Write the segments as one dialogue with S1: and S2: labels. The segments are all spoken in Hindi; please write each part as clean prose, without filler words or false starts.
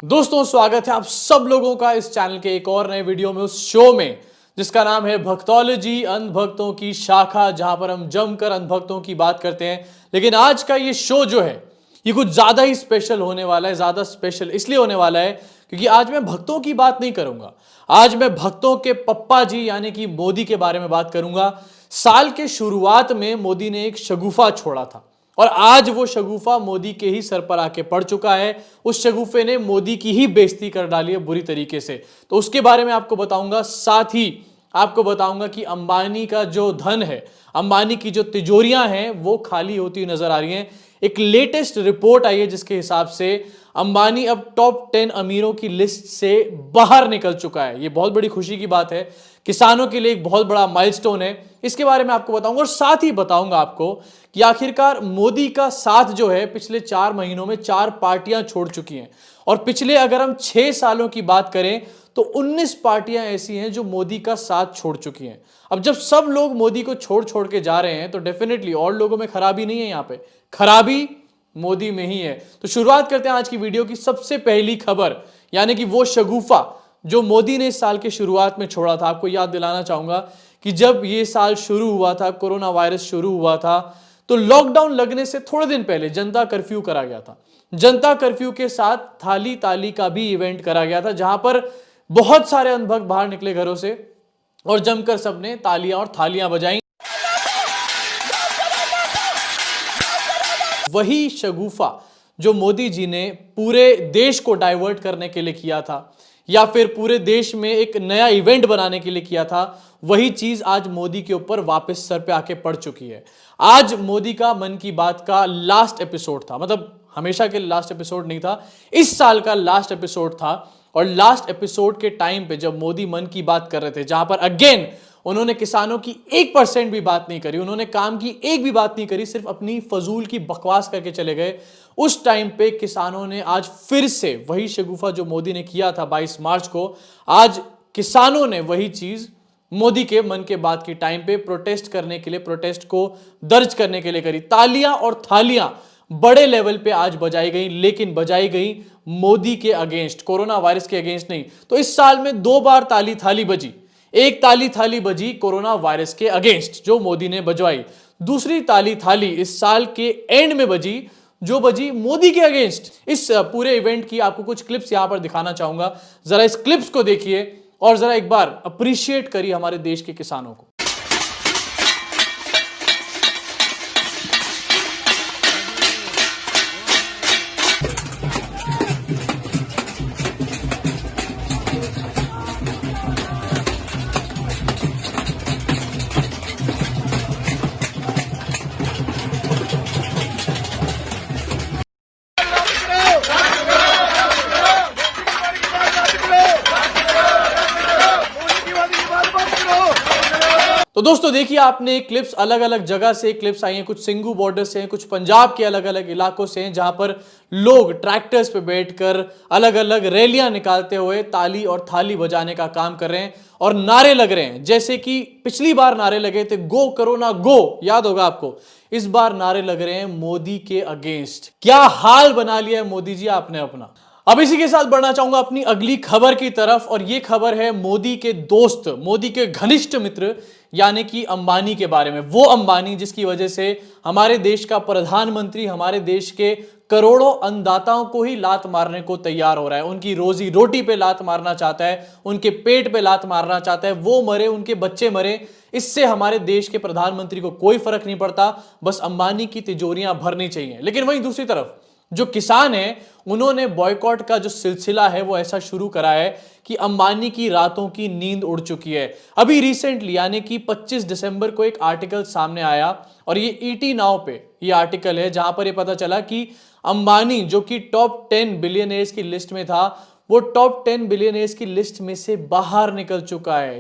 S1: दोस्तों स्वागत है आप सब लोगों का इस चैनल के एक और नए वीडियो में, उस शो में जिसका नाम है भक्तोलॉजी, अंधभक्तों की शाखा, जहां पर हम जमकर अंधभक्तों की बात करते हैं। लेकिन आज का ये शो जो है ये कुछ ज्यादा ही स्पेशल होने वाला है। ज्यादा स्पेशल इसलिए होने वाला है क्योंकि आज मैं भक्तों की बात नहीं करूंगा। आज मैं भक्तों के पप्पा जी यानी कि मोदी के बारे में बात करूंगा। साल के शुरुआत में मोदी ने एक शगुफा छोड़ा था और आज वो शगुफा मोदी के ही सर पर आके पड़ चुका है। उस शगुफे ने मोदी की ही बेइज्जती कर डाली है बुरी तरीके से। तो उसके बारे में आपको बताऊंगा, साथ ही आपको बताऊंगा कि अंबानी का जो धन है, अंबानी की जो तिजोरियां हैं वो खाली होती नजर आ रही हैं। एक लेटेस्ट रिपोर्ट आई है जिसके हिसाब से अंबानी अब टॉप 10 अमीरों की लिस्ट से बाहर निकल चुका है। ये बहुत बड़ी खुशी की बात है, किसानों के लिए एक बहुत बड़ा माइलस्टोन है। इसके बारे में आपको बताऊंगा और साथ ही बताऊंगा आपको कि आखिरकार मोदी का साथ जो है पिछले 4 महीनों में 4 पार्टियां छोड़ चुकी हैं और पिछले अगर हम 6 सालों की बात करें तो 19 पार्टियां ऐसी हैं जो मोदी का साथ छोड़ चुकी हैं। अब जब सब लोग मोदी को छोड़ छोड़ के जा रहे हैं तो डेफिनेटली और लोगों में खराबी नहीं है, यहां पे खराबी मोदी में ही है। तो शुरुआत करते हैं आज की वीडियो की सबसे पहली खबर, यानी कि वो शगुफा जो मोदी ने इस साल के शुरुआत में छोड़ा था। आपको याद दिलाना चाहूंगा कि जब ये साल शुरू हुआ था, कोरोना वायरस शुरू हुआ था, तो लॉकडाउन लगने से थोड़े दिन पहले जनता कर्फ्यू करा गया था। जनता कर्फ्यू के साथ थाली ताली का भी इवेंट करा गया था, जहां पर बहुत सारे अंधभक्त बाहर निकले घरों से और जमकर सबने तालियां और थालियां बजाई। वही शगुफा जो मोदी जी ने पूरे देश को डाइवर्ट करने के लिए किया था या फिर पूरे देश में एक नया इवेंट बनाने के लिए किया था, वही चीज आज मोदी के ऊपर वापस सर पे आके पड़ चुकी है। आज मोदी का मन की बात का लास्ट एपिसोड था, मतलब हमेशा के लास्ट एपिसोड नहीं था, इस साल का लास्ट एपिसोड था। और लास्ट एपिसोड के टाइम पे जब मोदी मन की बात कर रहे थे, जहां पर अगेन उन्होंने किसानों की 1% भी बात नहीं करी, उन्होंने काम की एक भी बात नहीं करी, सिर्फ अपनी फजूल की बकवास करके चले गए। उस टाइम पे किसानों ने आज फिर से वही शगुफा जो मोदी ने किया था 22 मार्च को, आज किसानों ने वही चीज मोदी के मन के बात की टाइम पे प्रोटेस्ट करने के लिए, प्रोटेस्ट को दर्ज करने के लिए करी। तालियां और थालियां बड़े लेवल पे आज बजाई गई, लेकिन बजाई गई मोदी के अगेंस्ट, कोरोना वायरस के अगेंस्ट नहीं। तो इस साल में 2 बार ताली थाली बजी। एक ताली थाली बजी कोरोना वायरस के अगेंस्ट जो मोदी ने बजवाई, दूसरी ताली थाली इस साल के एंड में बजी जो बजी मोदी के अगेंस्ट। इस पूरे इवेंट की आपको कुछ क्लिप्स यहां पर दिखाना चाहूंगा, जरा इस क्लिप्स को देखिए और जरा एक बार अप्रिशिएट करिए हमारे देश के किसानों को। तो दोस्तों देखिए, आपने क्लिप्स अलग अलग जगह से क्लिप्स आई हैं, कुछ सिंगू बॉर्डर से हैं, कुछ पंजाब के अलग अलग इलाकों से हैं, जहां पर लोग ट्रैक्टर्स पे बैठकर अलग अलग रैलियां निकालते हुए ताली और थाली बजाने का काम कर रहे हैं और नारे लग रहे हैं। जैसे कि पिछली बार नारे लगे थे गो कोरोना गो, याद होगा आपको। इस बार नारे लग रहे हैं मोदी के अगेंस्ट। क्या हाल बना लिया है मोदी जी आपने अपना। अब इसी के साथ बढ़ना चाहूंगा अपनी अगली खबर की तरफ, और यह खबर है मोदी के दोस्त, मोदी के घनिष्ठ मित्र यानी कि अंबानी के बारे में। वो अंबानी जिसकी वजह से हमारे देश का प्रधानमंत्री हमारे देश के करोड़ों अन्नदाताओं को ही लात मारने को तैयार हो रहा है, उनकी रोजी रोटी पे लात मारना चाहता है, उनके पेट पे लात मारना चाहता है। वो मरे, उनके बच्चे मरे, इससे हमारे देश के प्रधानमंत्री को कोई फर्क नहीं पड़ता, बस अंबानी की तिजोरियां भरनी चाहिए। लेकिन वहीं दूसरी तरफ जो किसान हैं, उन्होंने बॉयकॉट का जो सिलसिला है वो ऐसा शुरू करा है कि अंबानी की रातों की नींद उड़ चुकी है। अभी रिसेंटली यानी कि 25 दिसंबर को एक आर्टिकल सामने आया और ये ईटी नाउ पे ये आर्टिकल है, जहां पर ये पता चला कि अंबानी जो कि टॉप 10 बिलियनर्स की लिस्ट में था, वो टॉप 10 बिलियनर्स की लिस्ट में से बाहर निकल चुका है।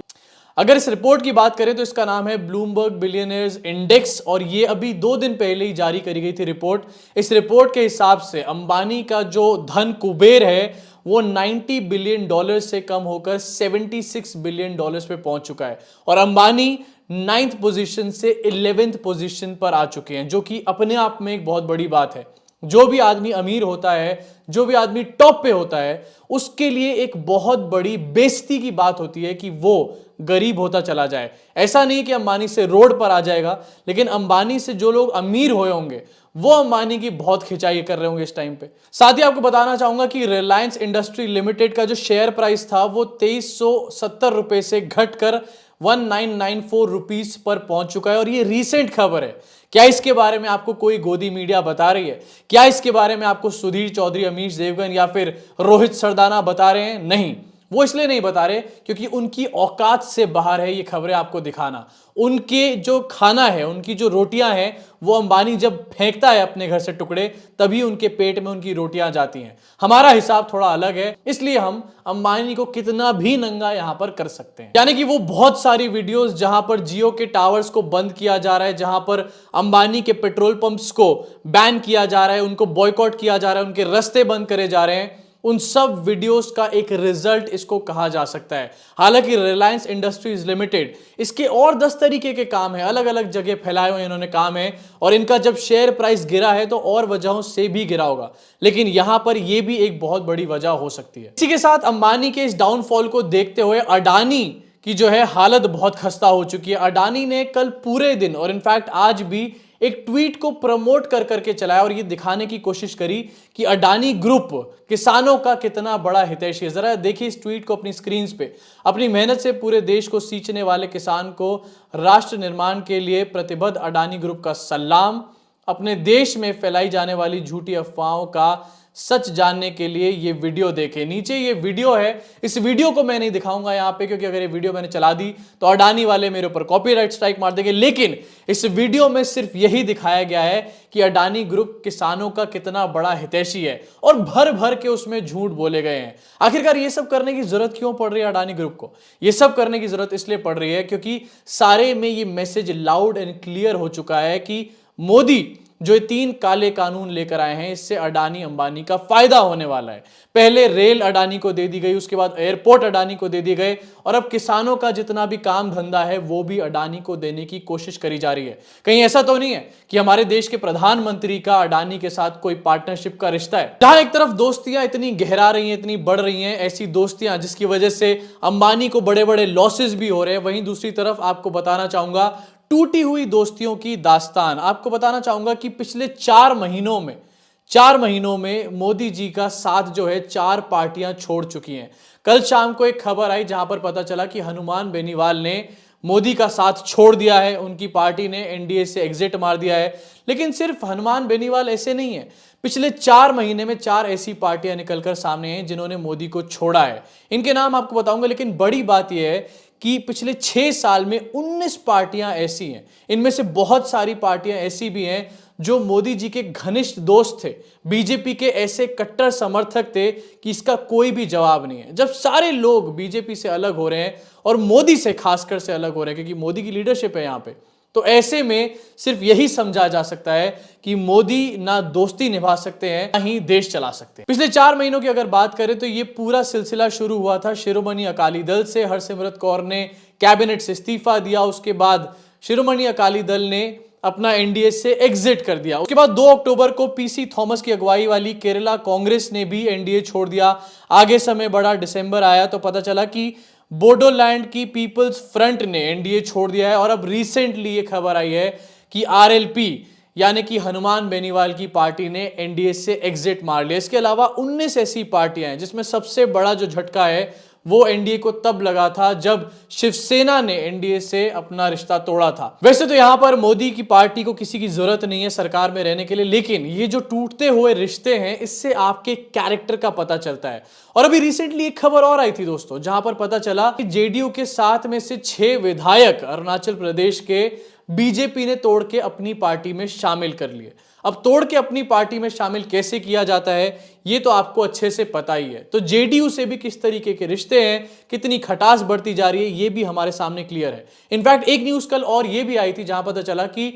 S1: अगर इस रिपोर्ट की बात करें तो इसका नाम है ब्लूमबर्ग बिलियनर्स इंडेक्स और ये अभी 2 दिन पहले ही जारी करी गई थी रिपोर्ट। इस रिपोर्ट के हिसाब से अंबानी का जो धन कुबेर है वो $90 बिलियन से कम होकर $76 बिलियन पे पहुंच चुका है और अंबानी 9th पोजीशन से 11th पोजीशन पर आ चुके हैं, जो कि अपने आप में एक बहुत बड़ी बात है। जो भी आदमी अमीर होता है, जो भी आदमी टॉप पे होता है, उसके लिए एक बहुत बड़ी बेइज्जती की बात होती है कि वो गरीब होता चला जाए। ऐसा नहीं कि अंबानी से रोड पर आ जाएगा, लेकिन अंबानी से जो लोग अमीर हुए होंगे वो अंबानी की बहुत खिंचाई कर रहे होंगे इस टाइम पे। साथ ही आपको बताना चाहूंगा कि रिलायंस इंडस्ट्री लिमिटेड का जो शेयर प्राइस था वो 2370 रुपए से घटकर 1994 रुपीस पर पहुंच चुका है, और ये रीसेंट खबर है। क्या इसके बारे में आपको कोई गोदी मीडिया बता रही है? क्या इसके बारे में आपको सुधीर चौधरी, अमीश देवगन या फिर रोहित सरदाना बता रहे हैं? नहीं, वो इसलिए नहीं बता रहे क्योंकि उनकी औकात से बाहर है ये खबरें आपको दिखाना। उनके जो खाना है, उनकी जो रोटियां हैं, वो अंबानी जब फेंकता है अपने घर से टुकड़े, तभी उनके पेट में उनकी रोटियां जाती हैं। हमारा हिसाब थोड़ा अलग है, इसलिए हम अंबानी को कितना भी नंगा यहां पर कर सकते हैं। यानी कि वो बहुत सारी वीडियोस जहां पर जियो के टावर्स को बंद किया जा रहा है, जहां पर अंबानी के पेट्रोल पंप्स को बैन किया जा रहा है, उनको बॉयकॉट किया जा रहा है, उनके रास्ते बंद करे जा रहे हैं, उन सब वीडियोस का एक रिजल्ट इसको कहा जा सकता है। हालांकि रिलायंस इंडस्ट्रीज लिमिटेड, इसके और 10 तरीके के काम है, अलग अलग जगह फैलाए हुए इन्होंने काम है, और इनका जब शेयर प्राइस गिरा है तो और वजहों से भी गिरा होगा, लेकिन यहां पर यह भी एक बहुत बड़ी वजह हो सकती है। इसी के साथ अंबानी के इस डाउनफॉल को देखते हुए अडानी की जो है हालत बहुत खस्ता हो चुकी है। अडानी ने कल पूरे दिन और इनफैक्ट आज भी एक ट्वीट को प्रमोट कर करके चलाया और ये दिखाने की कोशिश करी कि अडानी ग्रुप किसानों का कितना बड़ा हितैषी है। जरा देखिए इस ट्वीट को अपनी स्क्रीन पे। अपनी मेहनत से पूरे देश को सींचने वाले किसान को राष्ट्र निर्माण के लिए प्रतिबद्ध अडानी ग्रुप का सलाम। अपने देश में फैलाई जाने वाली झूठी अफवाहों का सच जानने के लिए ये वीडियो देखें। नीचे ये वीडियो है, इस वीडियो को मैं नहीं दिखाऊंगा यहां पे क्योंकि अगर ये वीडियो मैंने चला दी तो अडानी वाले मेरे ऊपर कॉपीराइट स्ट्राइक मार देंगे, लेकिन इस वीडियो में सिर्फ यही दिखाया गया है कि अडानी ग्रुप किसानों का कितना बड़ा हितैषी है, और भर भर के उसमें झूठ बोले गए हैं। आखिरकार ये सब करने की जरूरत क्यों पड़ रही है अडानी ग्रुप को? ये सब करने की जरूरत इसलिए पड़ रही है क्योंकि सारे में ये मैसेज लाउड एंड क्लियर हो चुका है कि मोदी जो ये 3 काले कानून लेकर आए हैं, इससे अडानी अंबानी का फायदा होने वाला है। पहले रेल अडानी को दे दी गई, उसके बाद एयरपोर्ट अडानी को दे दिए गए, और अब किसानों का जितना भी काम धंधा है वो भी अडानी को देने की कोशिश करी जा रही है। कहीं ऐसा तो नहीं है कि हमारे देश के प्रधानमंत्री का अडानी के साथ कोई पार्टनरशिप का रिश्ता है? जहां एक तरफ दोस्तियां इतनी गहरा रही हैं, इतनी बढ़ रही हैं, ऐसी दोस्तियां जिसकी वजह से अंबानी को बड़े बड़े लॉसेस भी हो रहे हैं, वहीं दूसरी तरफ आपको बताना चाहूंगा टूटी हुई दोस्तियों की दास्तान। आपको बताना चाहूंगा कि पिछले 4 महीनों में मोदी जी का साथ जो है 4 पार्टियां छोड़ चुकी हैं। कल शाम को एक खबर आई जहां पर पता चला कि हनुमान बेनीवाल ने मोदी का साथ छोड़ दिया है, उनकी पार्टी ने एनडीए से एग्जिट मार दिया है। लेकिन सिर्फ हनुमान बेनीवाल ऐसे नहीं है, पिछले 4 महीने में 4 ऐसी पार्टियां निकलकर सामने हैं जिन्होंने मोदी को छोड़ा है। इनके नाम आपको बताऊंगा, लेकिन बड़ी बात यह है कि पिछले 6 साल में 19 पार्टियां ऐसी हैं। इनमें से बहुत सारी पार्टियां ऐसी भी हैं जो मोदी जी के घनिष्ठ दोस्त थे, बीजेपी के ऐसे कट्टर समर्थक थे कि इसका कोई भी जवाब नहीं है। जब सारे लोग बीजेपी से अलग हो रहे हैं और मोदी से खासकर से अलग हो रहे हैं क्योंकि मोदी की लीडरशिप है यहां पे, तो ऐसे में सिर्फ यही समझा जा सकता है कि मोदी ना दोस्ती निभा सकते हैं ना ही देश चला सकते हैं। पिछले 4 महीनों की अगर बात करें तो ये पूरा सिलसिला शुरू हुआ था शिरोमणि अकाली दल से। हरसिमरत कौर ने कैबिनेट से इस्तीफा दिया, उसके बाद शिरोमणि अकाली दल ने अपना एनडीए से एग्जिट कर दिया। उसके बाद 2 अक्टूबर को पीसी थॉमस की अगुवाई वाली केरला कांग्रेस ने भी एनडीए छोड़ दिया। आगे समय बढ़ा, दिसंबर आया तो पता चला कि बोडोलैंड की पीपल्स फ्रंट ने एनडीए छोड़ दिया है, और अब रिसेंटली ये खबर आई है कि आरएलपी यानी कि हनुमान बेनीवाल की पार्टी ने एनडीए से एग्जिट मार लिया। इसके अलावा 19 ऐसी पार्टियां हैं जिसमें सबसे बड़ा जो झटका है वो एनडीए को तब लगा था जब शिवसेना ने एनडीए से अपना रिश्ता तोड़ा था। वैसे तो यहां पर मोदी की पार्टी को किसी की जरूरत नहीं है सरकार में रहने के लिए, लेकिन ये जो टूटते हुए रिश्ते हैं इससे आपके कैरेक्टर का पता चलता है। और अभी रिसेंटली एक खबर और आई थी दोस्तों, जहां पर पता चला कि जेडीयू के 7 में से 6 विधायक अरुणाचल प्रदेश के बीजेपी ने तोड़ के अपनी पार्टी में शामिल कर लिए। अब तोड़ के अपनी पार्टी में शामिल कैसे किया जाता है ये तो आपको अच्छे से पता ही है। तो जेडीयू से भी किस तरीके के रिश्ते हैं, कितनी खटास बढ़ती जा रही है, ये भी हमारे सामने क्लियर है। इनफैक्ट एक न्यूज कल और ये भी आई थी जहां पता चला कि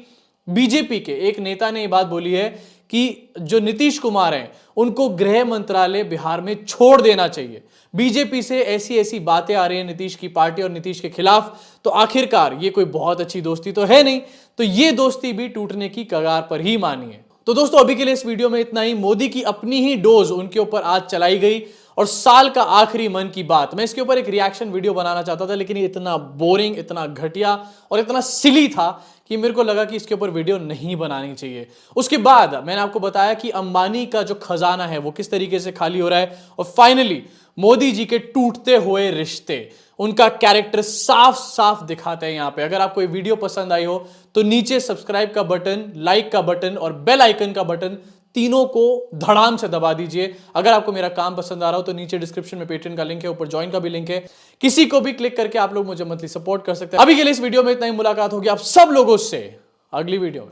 S1: बीजेपी के एक नेता ने ये बात बोली है कि जो नीतीश कुमार हैं उनको गृह मंत्रालय बिहार में छोड़ देना चाहिए। बीजेपी से ऐसी ऐसी बातें आ रही हैं नीतीश की पार्टी और नीतीश के खिलाफ, तो आखिरकार ये कोई बहुत अच्छी दोस्ती तो है नहीं, तो ये दोस्ती भी टूटने की कगार पर ही मानी है। तो दोस्तों अभी के लिए इस वीडियो में इतना ही। मोदी की अपनी ही डोज उनके ऊपर आज चलाई गई और साल का आखिरी मन की बात, मैं इसके ऊपर एक रिएक्शन वीडियो बनाना चाहता था, लेकिन ये इतना बोरिंग, इतना घटिया और इतना सिली था कि मेरे को लगा कि इसके ऊपर वीडियो नहीं बनानी चाहिए। उसके बाद मैंने आपको बताया कि अंबानी का जो खजाना है वो किस तरीके से खाली हो रहा है, और फाइनली मोदी जी के टूटते हुए रिश्ते, उनका कैरेक्टर साफ साफ दिखाते हैं यहां पे। अगर आपको ये वीडियो पसंद आई हो तो नीचे सब्सक्राइब का बटन, लाइक का बटन और बेल आइकन का बटन, तीनों को धड़ाम से दबा दीजिए। अगर आपको मेरा काम पसंद आ रहा हो तो नीचे डिस्क्रिप्शन में पेट्रियन का लिंक है, ऊपर ज्वाइन का भी लिंक है, किसी को भी क्लिक करके आप लोग मुझे मंथली सपोर्ट कर सकते हैं। अभी के लिए इस वीडियो में इतना ही। मुलाकात होगी आप सब लोगों से अगली वीडियो में।